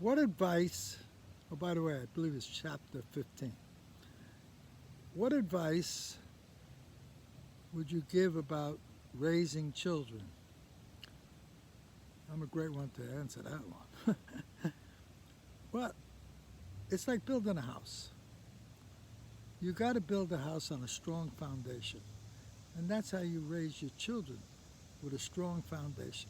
What advice, oh, by the way, I believe it's chapter 15. What advice would you give about raising children? I'm a great one to answer that one. Well, it's like building a house. You got to build a house on a strong foundation. And that's how you raise your children, with a strong foundation.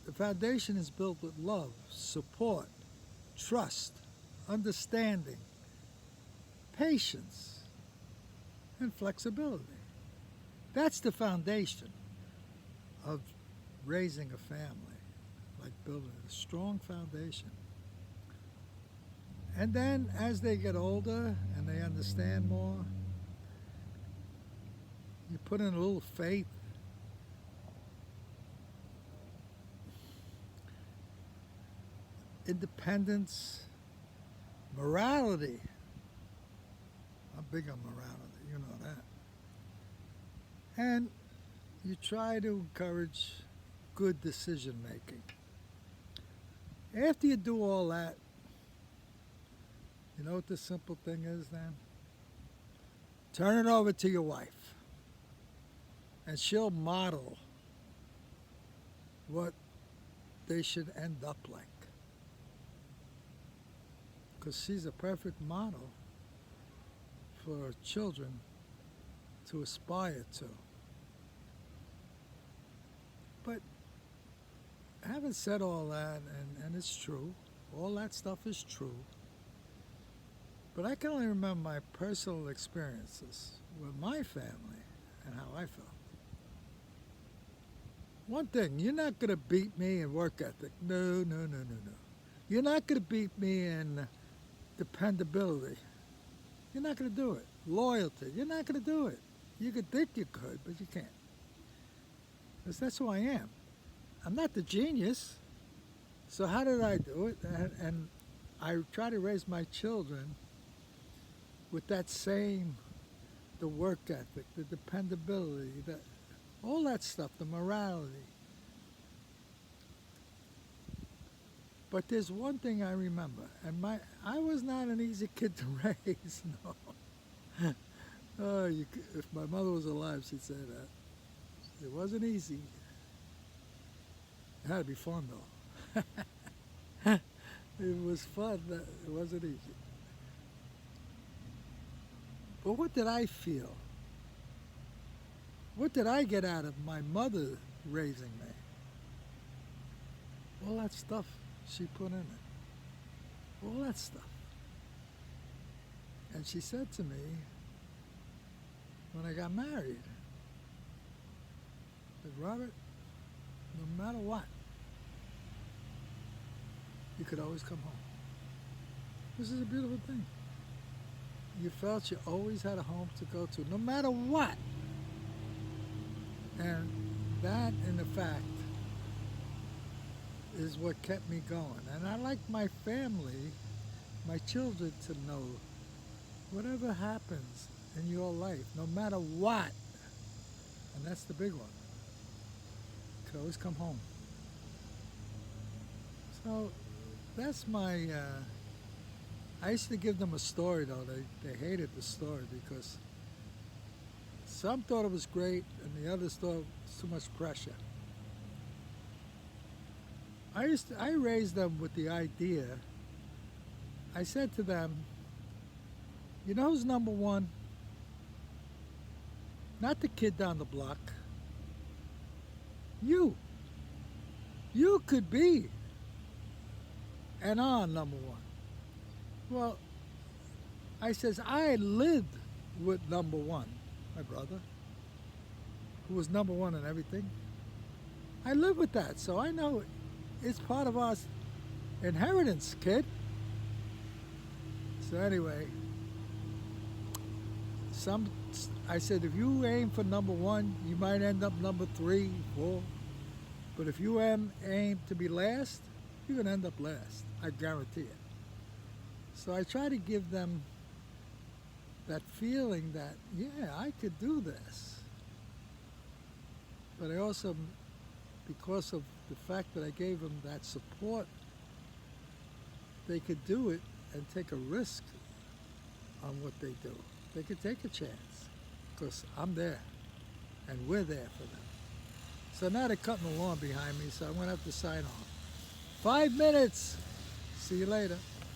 The foundation is built with love, support, trust, understanding, patience, and flexibility. That's the foundation of raising a family, like building a strong foundation. And then as they get older and they understand more, you put in a little faith, independence, morality. I'm big on morality, you know that. And you try to encourage good decision making. After you do all that, you know what the simple thing is then? Turn it over to your wife, and she'll model what they should end up like. Because she's a perfect model for children to aspire to. But having said all that, and it's true, all that stuff is true, but I can only remember my personal experiences with my family and how I felt. One thing, you're not going to beat me in work ethic. No, no, no, no, no. You're not going to beat me in dependability. You're not going to do it. Loyalty. You're not going to do it. You could think you could, but you can't. Because that's who I am. I'm not the genius. So how did I do it? And I try to raise my children with that same, the work ethic, the dependability, all that stuff, the morality. But there's one thing I remember, and I was not an easy kid to raise, no. Oh, if my mother was alive, she'd say that. It wasn't easy. It had to be fun, though. It was fun, but it wasn't easy. But what did I feel? What did I get out of my mother raising me? All that stuff she put in it. All that stuff. And she said to me when I got married, said, Robert, no matter what, you could always come home. This is a beautiful thing. You felt you always had a home to go to, no matter what. And that, in fact, is what kept me going. And I like my family, my children, to know whatever happens in your life, no matter what, and that's the big one, you can always come home. So that's my, I used to give them a story though. They hated the story because some thought it was great and the others thought it was too much pressure. I raised them with the idea. I said to them, you know who's number one? Not the kid down the block. You. You could be and are number one. Well, I says, I lived with number one, my brother, who was number one in everything. I live with that, so I know it's part of our inheritance, kid. So anyway, I said, if you aim for number one, you might end up number 3, 4. But if you aim to be last, you're gonna end up last. I guarantee it. So I try to give them that feeling that, yeah, I could do this. But I also because of the fact that I gave them that support, they could do it and take a risk on what they do. They could take a chance because I'm there and we're there for them. So now they're cutting the lawn behind me, so I'm going to have to sign off. 5 minutes. See you later.